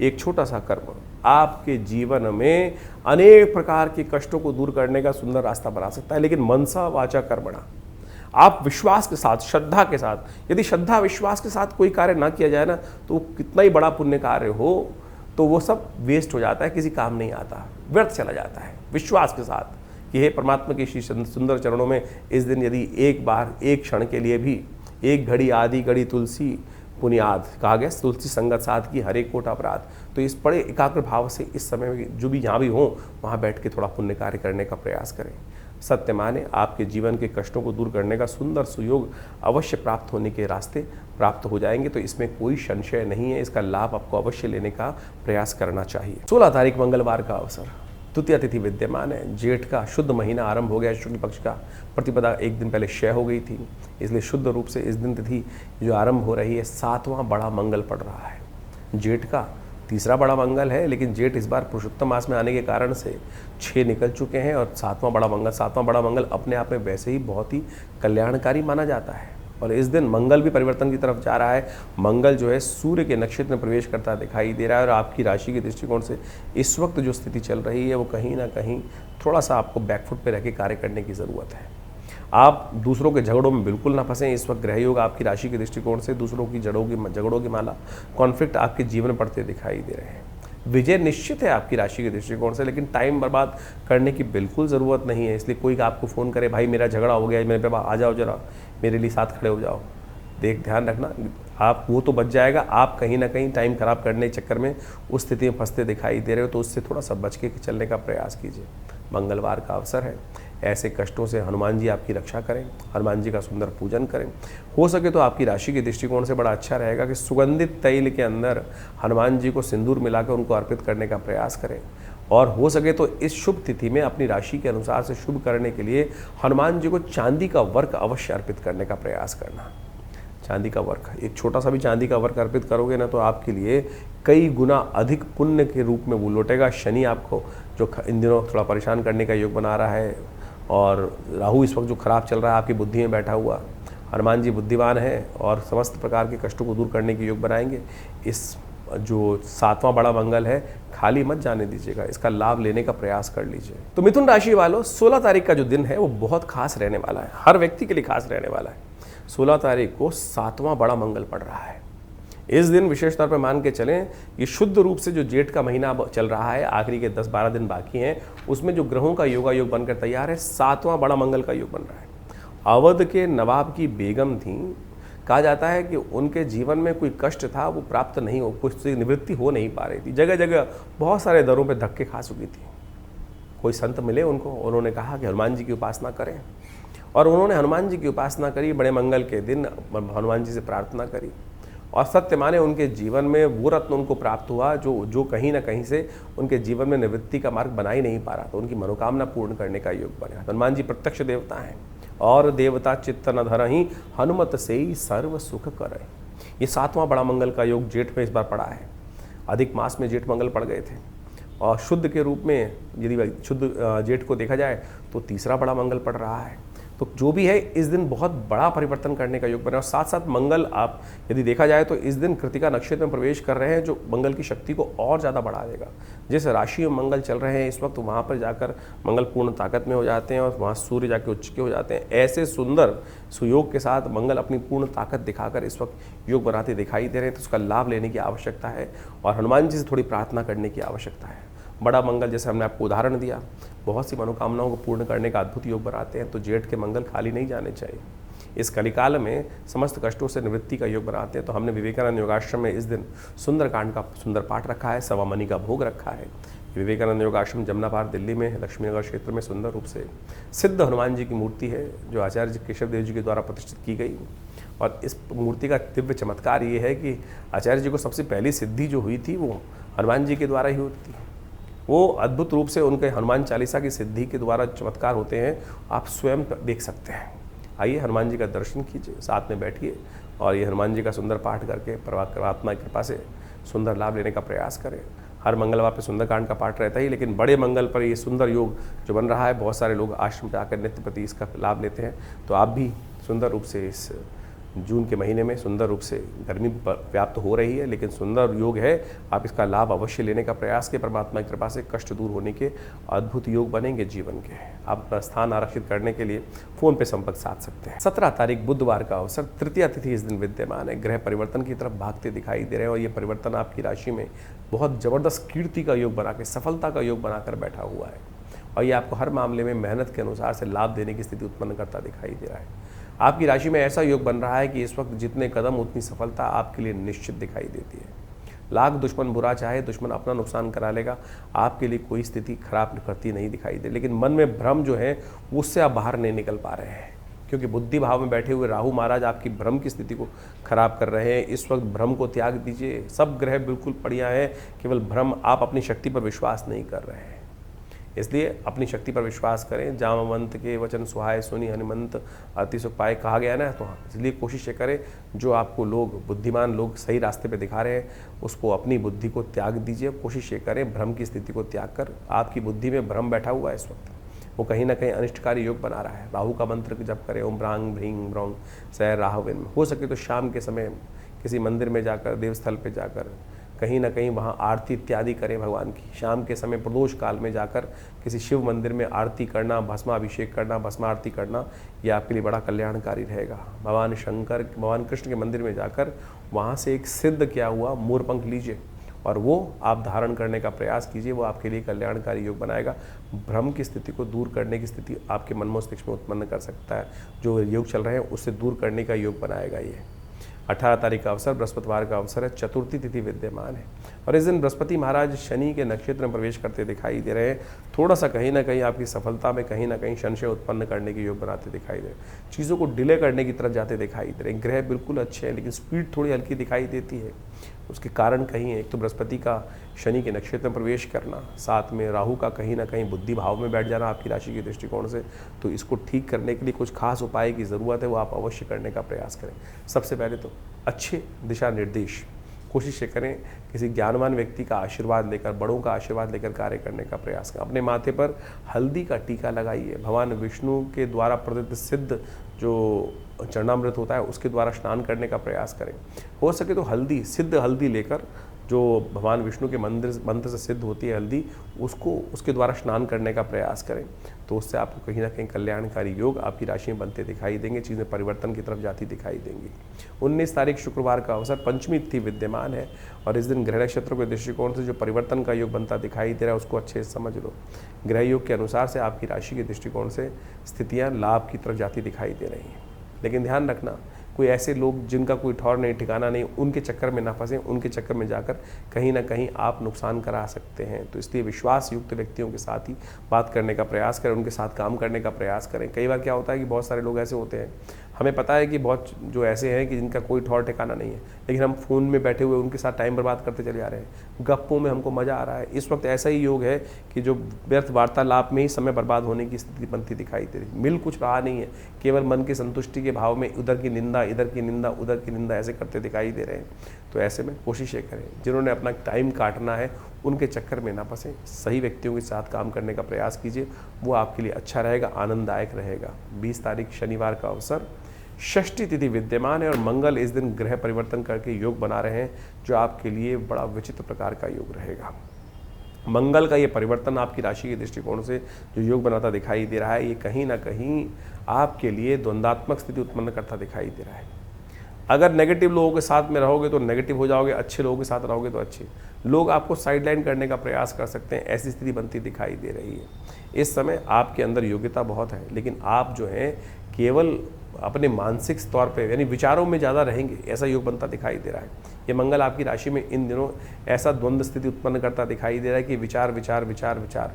एक छोटा सा कर्म आपके जीवन में अनेक प्रकार के कष्टों को दूर करने का सुंदर रास्ता बना सकता है। लेकिन मनसा वाचा कर्मणा, आप विश्वास के साथ, श्रद्धा के साथ, यदि श्रद्धा विश्वास के साथ कोई कार्य ना किया जाए ना, तो कितना ही बड़ा पुण्य कार्य हो तो वो सब वेस्ट हो जाता है, किसी काम नहीं आता, व्यर्थ चला जाता है। विश्वास के साथ कि हे परमात्मा के श्री सुंदर चरणों में इस दिन यदि एक बार, एक क्षण के लिए भी, एक घड़ी आदि घड़ी तुलसी पुनियाद, कहा गया तुलसी संगत साथ की हरे कोट अपराध। तो इस बड़े एकाग्र भाव से इस समय में जो भी जहाँ भी हो वहाँ बैठ के थोड़ा पुण्य कार्य करने का प्रयास करें। सत्य माने आपके जीवन के कष्टों को दूर करने का सुंदर सुयोग अवश्य प्राप्त होने के रास्ते प्राप्त हो जाएंगे। तो इसमें कोई संशय नहीं है, इसका लाभ आपको अवश्य लेने का प्रयास करना चाहिए। 16 तारीख मंगलवार का अवसर, तृतीया तिथि विद्यमान है। जेठ का शुद्ध महीना आरंभ हो गया, शुक्ल पक्ष का प्रतिपदा एक दिन पहले क्षय हो गई थी, इसलिए शुद्ध रूप से इस दिन तिथि जो आरंभ हो रही है, 7वां बड़ा मंगल पड़ रहा है जेठ का, तीसरा बड़ा मंगल है, लेकिन जेठ इस बार पुरुषोत्तम मास में आने के कारण से 6 निकल चुके हैं और सातवां बड़ा मंगल अपने आप में वैसे ही बहुत ही कल्याणकारी माना जाता है। और इस दिन मंगल भी परिवर्तन की तरफ जा रहा है। मंगल जो है सूर्य के नक्षत्र में प्रवेश करता दिखाई दे रहा है और आपकी राशि के दृष्टिकोण से इस वक्त जो स्थिति चल रही है वो कहीं ना कहीं थोड़ा सा आपको बैकफुट पे रह के कार्य करने की ज़रूरत है। आप दूसरों के झगड़ों में बिल्कुल ना फंसें। इस वक्त ग्रह योग आपकी राशि के दृष्टिकोण से दूसरों की झगड़ों की माला, कॉन्फ्लिक्ट आपके जीवन में पड़ते दिखाई दे रहे हैं। विजय निश्चित है आपकी राशि के दृष्टिकोण से, लेकिन टाइम बर्बाद करने की बिल्कुल ज़रूरत नहीं है। इसलिए कोई आपको फ़ोन करे, भाई मेरा झगड़ा हो गया, मेरे पे आ जाओ जरा, मेरे लिए साथ खड़े हो जाओ, ध्यान रखना आप, वो तो बच जाएगा। आप कहीं ना कहीं टाइम खराब करने के चक्कर में उस स्थिति में फंसते दिखाई दे रहे हो, तो उससे थोड़ा सा बच के चलने का प्रयास कीजिए। मंगलवार का अवसर है, ऐसे कष्टों से हनुमान जी आपकी रक्षा करें, हनुमान जी का सुंदर पूजन करें। हो सके तो आपकी राशि के दृष्टिकोण से बड़ा अच्छा रहेगा कि सुगंधित तैल के अंदर हनुमान जी को सिंदूर मिलाकर उनको अर्पित करने का प्रयास करें। और हो सके तो इस शुभ तिथि में अपनी राशि के अनुसार से शुभ करने के लिए हनुमान जी को चांदी का वर्क अवश्य अर्पित करने का प्रयास करना। चांदी का वर्क, एक छोटा सा भी चांदी का वर्क अर्पित करोगे ना, तो आपके लिए कई गुना अधिक पुण्य के रूप में वो लौटेगा। शनि आपको जो इन दिनों थोड़ा परेशान करने का योग बना रहा है, और राहु इस वक्त जो खराब चल रहा है आपकी बुद्धि में बैठा हुआ, हनुमान जी बुद्धिमान है और समस्त प्रकार के कष्टों को दूर करने के योग बनाएंगे। इस जो सातवां बड़ा मंगल है, खाली मत जाने दीजिएगा, इसका लाभ लेने का प्रयास कर लीजिए। तो मिथुन राशि वालों, 16 तारीख का जो दिन है वो बहुत खास रहने वाला है, हर व्यक्ति के लिए खास रहने वाला है। 16 तारीख को सातवां बड़ा मंगल पड़ रहा है। इस दिन विशेष तौर पर मान के चलें, ये शुद्ध रूप से जो जेठ का महीना चल रहा है, आखिरी के 10-12 दिन बाकी हैं, उसमें जो ग्रहों का योग बनकर तैयार है, सातवां बड़ा मंगल का योग बन रहा है। अवध के नवाब की बेगम थी, कहा जाता है कि उनके जीवन में कोई कष्ट था वो प्राप्त नहीं हो, कुछ से निवृत्ति हो नहीं पा रही थी, जगह जगह बहुत सारे दरों पे धक्के खा चुकी थी। कोई संत मिले उनको, उन्होंने कहा कि हनुमान जी की उपासना करें, और उन्होंने हनुमान जी की उपासना करी। बड़े मंगल के दिन हनुमान जी से प्रार्थना करी और सत्य माने उनके जीवन में वो रत्न उनको प्राप्त हुआ जो कहीं ना कहीं से उनके जीवन में निवृत्ति का मार्ग बना ही नहीं पा रहा था। उनकी मनोकामना पूर्ण करने का योग बना। हनुमान जी प्रत्यक्ष देवता हैं, और देवता चित्त न धरहि हनुमत से ही सर्व सुख करे। ये सातवां बड़ा मंगल का योग जेठ में इस बार पड़ा है। अधिक मास में जेठ मंगल पड़ गए थे, और शुद्ध के रूप में यदि शुद्ध जेठ को देखा जाए तो तीसरा बड़ा मंगल पड़ रहा है। तो जो भी है, इस दिन बहुत बड़ा परिवर्तन करने का योग बना। और साथ साथ मंगल, आप यदि देखा जाए तो इस दिन कृतिका नक्षत्र में प्रवेश कर रहे हैं, जो मंगल की शक्ति को और ज़्यादा बढ़ा देगा। जिस राशि में मंगल चल रहे हैं इस वक्त, वहाँ पर जाकर मंगल पूर्ण ताकत में हो जाते हैं और वहाँ सूर्य जाके उच्च के हो जाते हैं। ऐसे सुंदर सुयोग के साथ मंगल अपनी पूर्ण ताकत दिखाकर इस वक्त योग बनाते दिखाई दे रहे हैं, तो उसका लाभ लेने की आवश्यकता है और हनुमान जी से थोड़ी प्रार्थना करने की आवश्यकता है। बड़ा मंगल, जैसे हमने आपको उदाहरण दिया, बहुत सी मनोकामनाओं को पूर्ण करने का अद्भुत योग बनाते हैं, तो जेठ के मंगल खाली नहीं जाने चाहिए। इस कलिकाल में समस्त कष्टों से निवृत्ति का योग बनाते हैं। तो हमने विवेकानंद योगाश्रम में इस दिन सुंदरकांड का सुंदर पाठ रखा है, सवा मनी का भोग रखा है। विवेकानंद योगाश्रम जमुना पार दिल्ली में लक्ष्मीनगर क्षेत्र में सुंदर रूप से सिद्ध हनुमान जी की मूर्ति है, जो आचार्य केशव देव जी के द्वारा प्रतिष्ठित की गई। और इस मूर्ति का दिव्य चमत्कार ये है कि आचार्य जी को सबसे पहली सिद्धि जो हुई थी वो हनुमान जी के द्वारा ही हुई थी। वो अद्भुत रूप से उनके हनुमान चालीसा की सिद्धि के द्वारा चमत्कार होते हैं, आप स्वयं देख सकते हैं। आइए हनुमान जी का दर्शन कीजिए, साथ में बैठिए और ये हनुमान जी का सुंदर पाठ करके परमात्मा की कृपा से सुंदर लाभ लेने का प्रयास करें। हर मंगलवार पे सुंदरकांड का पाठ रहता ही, लेकिन बड़े मंगल पर ये सुंदर योग जो बन रहा है, बहुत सारे लोग आश्रम पे आकर नित्य प्रति इसका लाभ लेते हैं। तो आप भी सुंदर रूप से इस जून के महीने में सुंदर रूप से, गर्मी व्याप्त हो रही है लेकिन सुंदर योग है, आप इसका लाभ अवश्य लेने का प्रयास के परमात्मा की कृपा से कष्ट दूर होने के अद्भुत योग बनेंगे जीवन के। आप अपना स्थान आरक्षित करने के लिए फ़ोन पे संपर्क साध सकते हैं। 17 तारीख बुधवार का अवसर, तृतीया तिथि इस दिन विद्यमान है। ग्रह परिवर्तन की तरफ भागते दिखाई दे रहे हैं और ये परिवर्तन आपकी राशि में बहुत ज़बरदस्त कीर्ति का योग बना के, सफलता का योग बनाकर बैठा हुआ है और ये आपको हर मामले में मेहनत के अनुसार से लाभ देने की स्थिति उत्पन्न करता दिखाई दे रहा है। आपकी राशि में ऐसा योग बन रहा है कि इस वक्त जितने कदम उतनी सफलता आपके लिए निश्चित दिखाई देती है। लाख दुश्मन बुरा चाहे, दुश्मन अपना नुकसान करा लेगा, आपके लिए कोई स्थिति खराब करती नहीं दिखाई दे। लेकिन मन में भ्रम जो है उससे आप बाहर नहीं निकल पा रहे हैं, क्योंकि बुद्धि भाव में बैठे हुए राहु महाराज आपकी भ्रम की स्थिति को खराब कर रहे हैं। इस वक्त भ्रम को त्याग दीजिए। सब ग्रह बिल्कुल बढ़िया है, केवल भ्रम, आप अपनी शक्ति पर विश्वास नहीं कर रहे हैं। इसलिए अपनी शक्ति पर विश्वास करें। जामवंत के वचन सुहाए सुनी हनुमंत अति सुख पाए कहा गया ना, तो इसलिए कोशिश ये करें जो आपको लोग बुद्धिमान लोग सही रास्ते पे दिखा रहे हैं उसको अपनी बुद्धि को त्याग दीजिए। कोशिश ये करें भ्रम की स्थिति को त्याग कर, आपकी बुद्धि में भ्रम बैठा हुआ है इस वक्त, वो कहीं ना कहीं अनिष्टकारी योग बना रहा है। राहु का मंत्र जप करें, ओम भ्रांग भ्रींग ब्रौंग सह राहवेन। हो सके तो शाम के समय किसी मंदिर में जाकर, देवस्थल पे जाकर कहीं ना कहीं वहाँ आरती इत्यादि करें भगवान की। शाम के समय प्रदोष काल में जाकर किसी शिव मंदिर में आरती करना, भस्माभिषेक करना, भस्मारती करना, ये आपके लिए बड़ा कल्याणकारी रहेगा। भगवान शंकर, भगवान कृष्ण के मंदिर में जाकर वहाँ से एक सिद्ध किया हुआ मोरपंख लीजिए और वो आप धारण करने का प्रयास कीजिए, वो आपके लिए कल्याणकारी योग बनाएगा। भ्रम की स्थिति को दूर करने की स्थिति आपके मन मस्तिष्क में उत्पन्न कर सकता है। जो योग चल रहे हैं उससे दूर करने का योग बनाएगा ये। 18 तारीख का अवसर बृहस्पतिवार का अवसर है, चतुर्थी तिथि विद्यमान है और इस दिन बृहस्पति महाराज शनि के नक्षत्र में प्रवेश करते दिखाई दे रहे हैं। थोड़ा सा कहीं ना कहीं आपकी सफलता में कहीं ना कहीं संशय उत्पन्न करने के योग बनाते दिखाई दे रहे हैं। चीज़ों को डिले करने की तरफ जाते दिखाई दे रहे हैं। ग्रह बिल्कुल अच्छे हैं लेकिन स्पीड थोड़ी हल्की दिखाई देती है। उसके कारण कहीं एक तो बृहस्पति का शनि के नक्षत्र में प्रवेश करना, साथ में राहु का कहीं ना कहीं बुद्धि भाव में बैठ जाना आपकी राशि के दृष्टिकोण से, तो इसको ठीक करने के लिए कुछ खास उपाय की ज़रूरत है, वो आप अवश्य करने का प्रयास करें। सबसे पहले तो अच्छे दिशा निर्देश कोशिश करें, किसी ज्ञानवान व्यक्ति का आशीर्वाद लेकर, बड़ों का आशीर्वाद लेकर कार्य करने का प्रयास करें। अपने माथे पर हल्दी का टीका लगाइए। भगवान विष्णु के द्वारा प्रदत्त सिद्ध जो चरणामृत होता है उसके द्वारा स्नान करने का प्रयास करें। हो सके तो हल्दी, सिद्ध हल्दी लेकर, जो भगवान विष्णु के मंत्र से सिद्ध होती है हल्दी, उसको उसके द्वारा स्नान करने का प्रयास करें, तो उससे आपको कहीं ना कहीं कल्याणकारी योग आपकी राशि में बनते दिखाई देंगे। चीज़ें परिवर्तन की तरफ जाती दिखाई देंगी। 19 तारीख शुक्रवार का अवसर पंचमी तिथि विद्यमान है और इस दिन ग्रह नक्षत्रों के दृष्टिकोण से जो परिवर्तन का योग बनता दिखाई दे रहा है उसको अच्छे से समझ लो। ग्रह योग के अनुसार से आपकी राशि के दृष्टिकोण से स्थितियाँ लाभ की तरफ जाती दिखाई दे रही हैं, लेकिन ध्यान रखना कोई ऐसे लोग जिनका कोई ठौर नहीं ठिकाना नहीं, उनके चक्कर में ना फंसें। उनके चक्कर में जाकर कहीं ना कहीं आप नुकसान करा सकते हैं। तो इसलिए विश्वास युक्त व्यक्तियों के साथ ही बात करने का प्रयास करें, उनके साथ काम करने का प्रयास करें। कई बार क्या होता है कि बहुत सारे लोग ऐसे होते हैं, हमें पता है कि बहुत जो ऐसे हैं कि जिनका कोई ठौर ठिकाना नहीं है, लेकिन हम फ़ोन में बैठे हुए उनके साथ टाइम बर्बाद करते चले जा रहे हैं। गप्पों में हमको मज़ा आ रहा है। इस वक्त ऐसा ही योग है कि जो व्यर्थ वार्तालाप में ही समय बर्बाद होने की स्थिति बनती दिखाई दे रही। मिल कुछ रहा नहीं है, केवल मन की संतुष्टि के भाव में उधर की निंदा, इधर की निंदा, उधर की निंदा ऐसे करते दिखाई दे रहे हैं। तो ऐसे में कोशिश ये करें, जिन्होंने अपना टाइम काटना है उनके चक्कर में ना फंसें। सही व्यक्तियों के साथ काम करने का प्रयास कीजिए, वो आपके लिए अच्छा रहेगा, आनंददायक रहेगा। 20 तारीख शनिवार का अवसर, षष्ठी तिथि विद्यमान है और मंगल इस दिन ग्रह परिवर्तन करके योग बना रहे हैं जो आपके लिए बड़ा विचित्र प्रकार का योग रहेगा। मंगल का ये परिवर्तन आपकी राशि के दृष्टिकोण से जो योग बनाता दिखाई दे रहा है, ये कहीं ना कहीं आपके लिए द्वंद्वात्मक स्थिति उत्पन्न करता दिखाई दे रहा है। अगर नेगेटिव लोगों के साथ में रहोगे तो नेगेटिव हो जाओगे, अच्छे लोगों के साथ रहोगे तो अच्छे लोग आपको साइडलाइन करने का प्रयास कर सकते हैं। ऐसी स्थिति बनती दिखाई दे रही है। इस समय आपके अंदर योग्यता बहुत है, लेकिन आप जो हैं केवल अपने मानसिक तौर पे यानी विचारों में ज़्यादा रहेंगे, ऐसा योग बनता दिखाई दे रहा है। ये मंगल आपकी राशि में इन दिनों ऐसा द्वंद्व स्थिति उत्पन्न करता दिखाई दे रहा है कि विचार विचार विचार विचार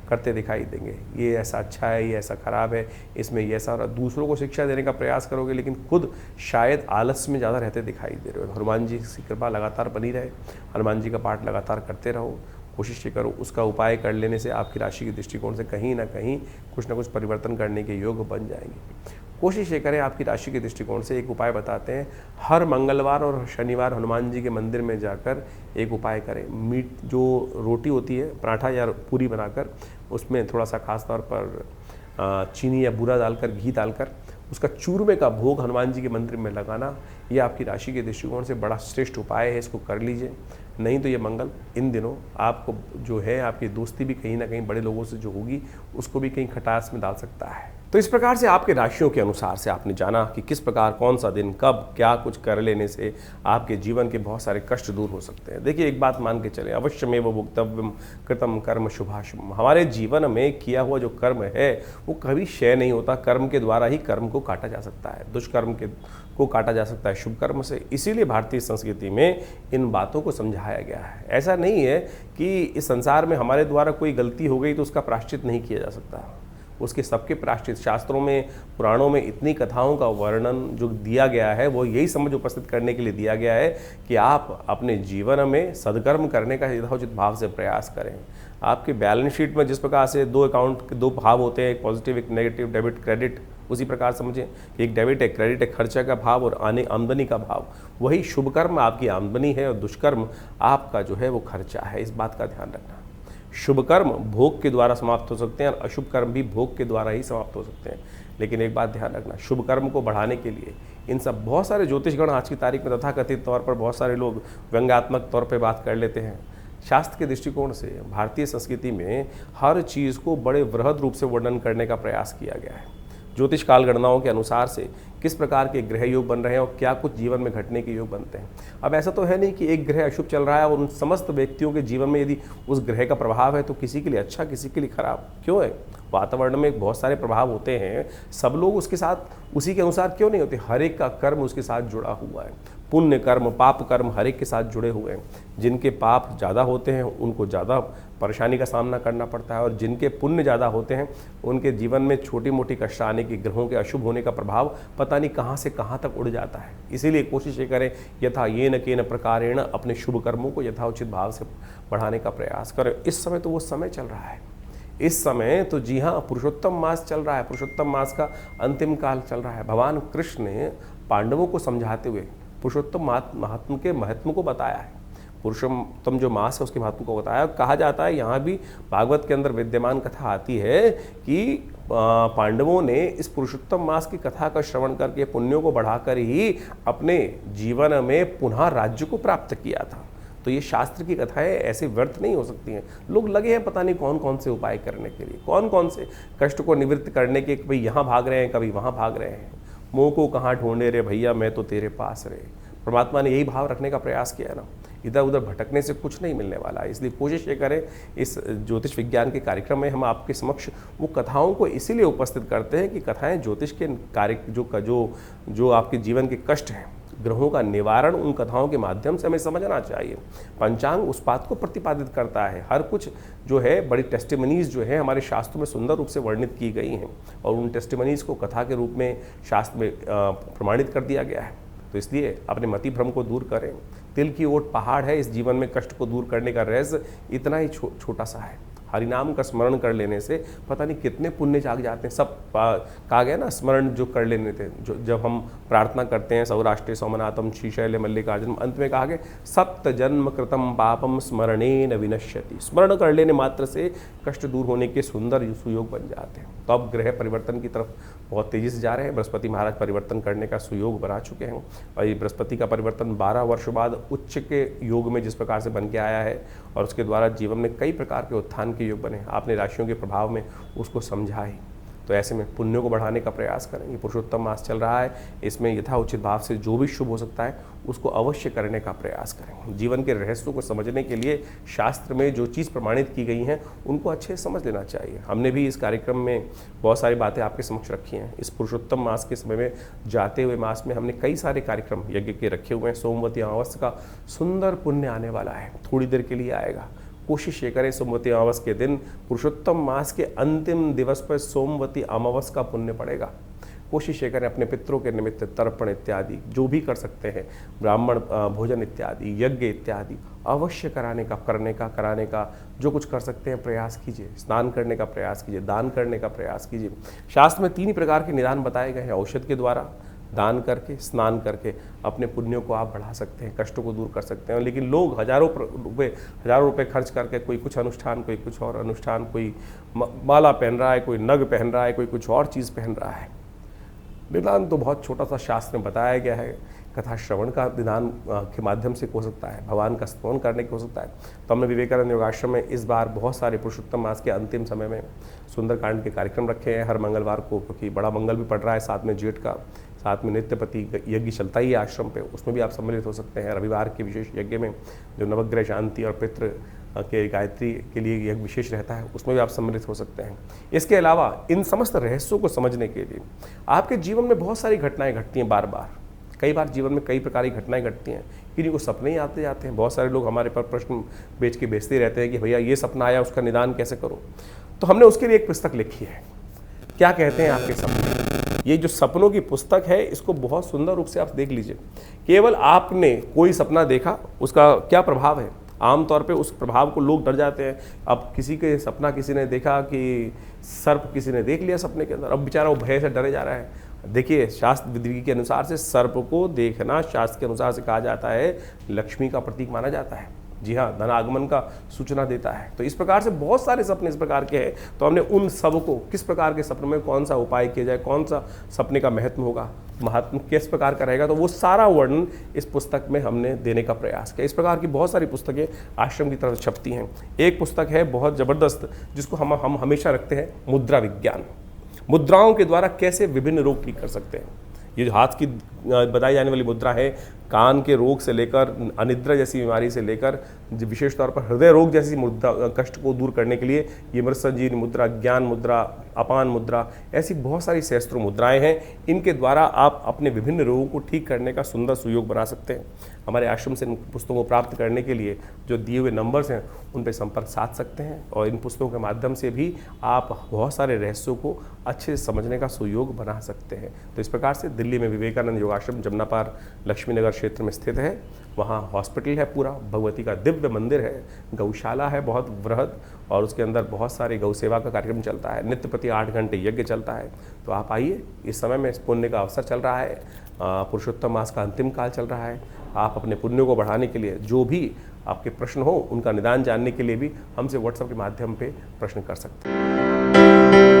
करते दिखाई देंगे। ये ऐसा अच्छा है, ये ऐसा खराब है, इसमें ये ऐसा, और दूसरों को शिक्षा देने का प्रयास करोगे लेकिन खुद शायद आलस्य में ज़्यादा रहते दिखाई दे रहे हो। हनुमान जी की कृपा लगातार बनी रहे, हनुमान जी का पाठ लगातार करते रहो, कोशिश ये करो, उसका उपाय कर लेने से आपकी राशि के दृष्टिकोण से कहीं ना कहीं कुछ ना कुछ परिवर्तन करने के योग बन जाएंगे। कोशिश ये करें, आपकी राशि के दृष्टिकोण से एक उपाय बताते हैं। हर मंगलवार और शनिवार हनुमान जी के मंदिर में जाकर एक उपाय करें। मीट जो रोटी होती है, पराठा या पूरी बनाकर उसमें थोड़ा सा खास तौर पर चीनी या बूरा डालकर, घी डालकर उसका चूरमे का भोग हनुमान जी के मंदिर में लगाना, ये आपकी राशि के दृष्टिकोण से बड़ा श्रेष्ठ उपाय है। इसको कर लीजिए। नहीं तो ये मंगल इन दिनों आपको जो है, आपकी दोस्ती भी कहीं ना कहीं बड़े लोगों से जो होगी उसको भी कहीं खटास में डाल सकता है। तो इस प्रकार से आपके राशियों के अनुसार से आपने जाना कि किस प्रकार, कौन सा दिन, कब, क्या कुछ कर लेने से आपके जीवन के बहुत सारे कष्ट दूर हो सकते हैं। देखिए, एक बात मान के चलें, अवश्यमेव भोक्तव्यम कृतम कर्म शुभाशुभम। हमारे जीवन में किया हुआ जो कर्म है वो कभी क्षय नहीं होता। कर्म के द्वारा ही कर्म को काटा जा सकता है, दुष्कर्म को काटा जा सकता है शुभ कर्म से। इसीलिए भारतीय संस्कृति में इन बातों को समझाया गया है। ऐसा नहीं है कि इस संसार में हमारे द्वारा कोई गलती हो गई तो उसका प्रायश्चित नहीं किया जा सकता। उसके सबके प्रायश्चित, शास्त्रों में, पुराणों में इतनी कथाओं का वर्णन जो दिया गया है वो यही समझ उपस्थित करने के लिए दिया गया है कि आप अपने जीवन में सद्कर्म करने का यथोचित भाव से प्रयास करें। आपके बैलेंस शीट में जिस प्रकार से दो अकाउंट, दो भाव होते हैं, एक पॉजिटिव एक नेगेटिव, डेबिट क्रेडिट, उसी प्रकार समझें कि एक डेबिट है, क्रेडिट है, खर्चा का भाव और आमदनी का भाव। वही शुभ कर्म आपकी आमदनी है और दुष्कर्म आपका जो है वो खर्चा है। इस बात का ध्यान रखना। शुभ कर्म भोग के द्वारा समाप्त हो सकते हैं और अशुभ कर्म भी भोग के द्वारा ही समाप्त हो सकते हैं। लेकिन एक बात ध्यान रखना, शुभ कर्म को बढ़ाने के लिए इन सब बहुत सारे ज्योतिषगण आज की तारीख में तथाकथित तौर पर बहुत सारे लोग व्यंग्यात्मक तौर पर बात कर लेते हैं। शास्त्र के दृष्टिकोण से भारतीय संस्कृति में हर चीज़ को बड़े वृहद रूप से वर्णन करने का प्रयास किया गया है। ज्योतिष काल गणनाओं के अनुसार से किस प्रकार के ग्रह योग बन रहे हैं और क्या कुछ जीवन में घटने के योग बनते हैं। अब ऐसा तो है नहीं कि एक ग्रह अशुभ चल रहा है और उन समस्त व्यक्तियों के जीवन में यदि उस ग्रह का प्रभाव है तो किसी के लिए अच्छा, किसी के लिए खराब क्यों है। वातावरण में बहुत सारे प्रभाव होते हैं, सब लोग उसके साथ उसी के अनुसार क्यों नहीं होते। हर एक का कर्म उसके साथ जुड़ा हुआ है। पुण्य कर्म, पाप कर्म हर एक के साथ जुड़े हुए हैं। जिनके पाप ज़्यादा होते हैं उनको ज़्यादा परेशानी का सामना करना पड़ता है और जिनके पुण्य ज़्यादा होते हैं उनके जीवन में छोटी मोटी कष्ट आने की, ग्रहों के अशुभ होने का प्रभाव पता नहीं कहाँ से कहाँ तक उड़ जाता है। इसीलिए कोशिश ये करें यथा येन केन प्रकारेण अपने शुभ कर्मों को यथाउचित भाव से बढ़ाने का प्रयास करें। इस समय तो वो समय चल रहा है। इस समय तो जी हाँ, पुरुषोत्तम मास चल रहा है। पुरुषोत्तम मास का अंतिम काल चल रहा है। भगवान कृष्ण ने पांडवों को समझाते हुए पुरुषोत्तम महात्म के महत्व को बताया है। पुरुषोत्तम जो मास है उसके महत्व को बताया। कहा जाता है, यहाँ भी भागवत के अंदर विद्यमान कथा आती है कि पांडवों ने इस पुरुषोत्तम मास की कथा का श्रवण करके पुण्यों को बढ़ाकर ही अपने जीवन में पुनः राज्य को प्राप्त किया था। तो ये शास्त्र की कथाएं ऐसे व्यर्थ नहीं हो सकती हैं। लोग लगे हैं पता नहीं कौन कौन से उपाय करने के लिए, कौन कौन से कष्ट को निवृत्त करने के, कभी यहाँ भाग रहे हैं, कभी वहाँ भाग रहे हैं। मुँह को कहाँ ढूंढे रे भैया, मैं तो तेरे पास रे। परमात्मा ने यही भाव रखने का प्रयास किया ना। इधर उधर भटकने से कुछ नहीं मिलने वाला है। इसलिए कोशिश ये करें, इस ज्योतिष विज्ञान के कार्यक्रम में हम आपके समक्ष वो कथाओं को इसीलिए उपस्थित करते हैं कि कथाएं ज्योतिष के कार्य जो आपके जीवन के कष्ट हैं, ग्रहों का निवारण उन कथाओं के माध्यम से हमें समझना चाहिए। पंचांग उस बात को प्रतिपादित करता है। हर कुछ जो है बड़ी टेस्टिमनीज जो है हमारे शास्त्रों में सुंदर रूप से वर्णित की गई हैं और उन टेस्टिमनीज को कथा के रूप में शास्त्र में प्रमाणित कर दिया गया है। तो इसलिए अपने मति भ्रम को दूर करें। तिल की ओट पहाड़ है। इस जीवन में कष्ट को दूर करने का रहस्य इतना ही छोटा सा है। हरिनाम का स्मरण कर लेने से पता नहीं कितने पुण्य जाग जाते हैं। सब कहा गया ना, स्मरण जो कर लेने थे, जो जब हम प्रार्थना करते हैं सौराष्ट्रे सोमनाथम श्रीशैल मल्लिकार्जुन, अंत में कहा गया सप्त जन्म कृतम पापम स्मरणेन विनश्यति। स्मरण कर लेने मात्र से कष्ट दूर होने के सुंदर सुयोग बन जाते हैं। तो अब ग्रह परिवर्तन की तरफ बहुत तेजी से जा रहे हैं। बृहस्पति महाराज परिवर्तन करने का सुयोग बना चुके हैं और ये बृहस्पति का परिवर्तन 12 वर्ष बाद उच्च के योग में जिस प्रकार से बन के आया है और उसके द्वारा जीवन में कई प्रकार के उत्थान के योग बने। आपने राशियों के प्रभाव में उसको समझा ही। तो ऐसे में पुण्यों को बढ़ाने का प्रयास करें। ये पुरुषोत्तम मास चल रहा है, इसमें यथाउचित भाव से जो भी शुभ हो सकता है उसको अवश्य करने का प्रयास करें। जीवन के रहस्यों को समझने के लिए शास्त्र में जो चीज़ प्रमाणित की गई हैं उनको अच्छे से समझ लेना चाहिए। हमने भी इस कार्यक्रम में बहुत सारी बातें आपके समक्ष रखी हैं। इस पुरुषोत्तम मास के समय में जाते हुए मास में हमने कई सारे कार्यक्रम यज्ञ के रखे हुए हैं। सोमवती अमावस्या का सुंदर पुण्य आने वाला है, थोड़ी देर के लिए आएगा। कोशिश ये करें सोमवती अमावस्या के दिन, पुरुषोत्तम मास के अंतिम दिवस पर सोमवती अमावस्या का पुण्य पड़ेगा। कोशिश ये करें अपने पितरों के निमित्त तर्पण इत्यादि जो भी कर सकते हैं, ब्राह्मण भोजन इत्यादि, यज्ञ इत्यादि अवश्य कराने का जो कुछ कर सकते हैं प्रयास कीजिए। स्नान करने का प्रयास कीजिए, दान करने का प्रयास कीजिए। शास्त्र में 3 ही प्रकार के निदान बताए गए हैं। औषध के द्वारा, दान करके, स्नान करके अपने पुण्यों को आप बढ़ा सकते हैं, कष्टों को दूर कर सकते हैं। लेकिन लोग हजारों रुपए खर्च करके कोई कुछ अनुष्ठान, कोई कुछ और अनुष्ठान, कोई माला पहन रहा है, कोई नग पहन रहा है, कोई कुछ और चीज़ पहन रहा है। निदान तो बहुत छोटा सा शास्त्र में बताया गया है। कथा श्रवण का निदान के माध्यम से हो सकता है, भगवान का स्तवन करने के हो सकता है। तो हमने विवेकानंद योगाश्रम में इस बार बहुत सारे पुरुषोत्तम मास के अंतिम समय में सुंदरकांड के कार्यक्रम रखे हैं हर मंगलवार को, क्योंकि बड़ा मंगल भी पड़ रहा है, साथ में जेठ का, साथ में नित्यपति यज्ञ चलता ही है आश्रम पे, उसमें भी आप सम्मिलित हो सकते हैं। रविवार के विशेष यज्ञ में जो नवग्रह शांति और पितृ के गायत्री के लिए यज्ञ विशेष रहता है, उसमें भी आप सम्मिलित हो सकते हैं। इसके अलावा इन समस्त रहस्यों को समझने के लिए आपके जीवन में बहुत सारी घटनाएं घटती हैं बार बार। कई बार जीवन में कई प्रकार की घटनाएं घटती हैं, किन्हीं को सपने ही आते जाते हैं। बहुत सारे लोग हमारे पर प्रश्न बेच के बेचते रहते हैं कि भैया ये सपना आया, उसका निदान कैसे करूं। तो हमने उसके लिए एक पुस्तक लिखी है, क्या कहते हैं आपके सपने। ये जो सपनों की पुस्तक है, इसको बहुत सुंदर रूप से आप देख लीजिए। केवल आपने कोई सपना देखा, उसका क्या प्रभाव है आमतौर पे उस प्रभाव को लोग डर जाते हैं। अब किसी के सपना किसी ने देखा कि सर्प किसी ने देख लिया सपने के अंदर, अब बेचारा वो भय से डरे जा रहा है। देखिए, शास्त्र विधि के अनुसार से सर्प को देखना शास्त्र के अनुसार से कहा जाता है लक्ष्मी का प्रतीक माना जाता है। जी हाँ, धन आगमन का सूचना देता है। तो इस प्रकार से बहुत सारे सपने इस प्रकार के हैं। तो हमने उन सब को, किस प्रकार के सपने में कौन सा उपाय किया जाए, कौन सा सपने का महत्व होगा, महात्म किस प्रकार का रहेगा, तो वो सारा वर्णन इस पुस्तक में हमने देने का प्रयास किया। इस प्रकार की बहुत सारी पुस्तकें आश्रम की तरफ छपती हैं। एक पुस्तक है बहुत ज़बरदस्त, जिसको हम हमेशा रखते हैं, मुद्रा विज्ञान। मुद्राओं के द्वारा कैसे विभिन्न रोग ठीक कर सकते हैं। ये जो हाथ की बताई जाने वाली मुद्रा है, कान के रोग से लेकर अनिद्रा जैसी बीमारी से लेकर विशेष तौर पर हृदय रोग जैसी मुद्रा कष्ट को दूर करने के लिए ये मृत संजीवनी मुद्रा, ज्ञान मुद्रा, अपान मुद्रा, ऐसी बहुत सारी सहस्त्रों मुद्राएं हैं। इनके द्वारा आप अपने विभिन्न रोगों को ठीक करने का सुंदर सुयोग बना सकते हैं। हमारे आश्रम से इन पुस्तकों को प्राप्त करने के लिए जो दिए हुए नंबर्स हैं उन पर संपर्क साध सकते हैं और इन पुस्तकों के माध्यम से भी आप बहुत सारे रहस्यों को अच्छे से समझने का सुयोग बना सकते हैं। तो इस प्रकार से दिल्ली में विवेकानंद योगाश्रम जमनापार लक्ष्मी नगर क्षेत्र में स्थित है। वहाँ हॉस्पिटल है, पूरा भगवती का दिव्य मंदिर है, गौशाला है बहुत वृहद, और उसके अंदर बहुत सारे गौ सेवा का कार्यक्रम चलता है। नित्य प्रति 8 घंटे यज्ञ चलता है। तो आप आइए, इस समय में इस पुण्य का अवसर चल रहा है, पुरुषोत्तम मास का अंतिम काल चल रहा है। आप अपने पुण्यों को बढ़ाने के लिए जो भी आपके प्रश्न हो उनका निदान जानने के लिए भी हमसे व्हाट्सएप के माध्यम पे प्रश्न कर सकते हैं।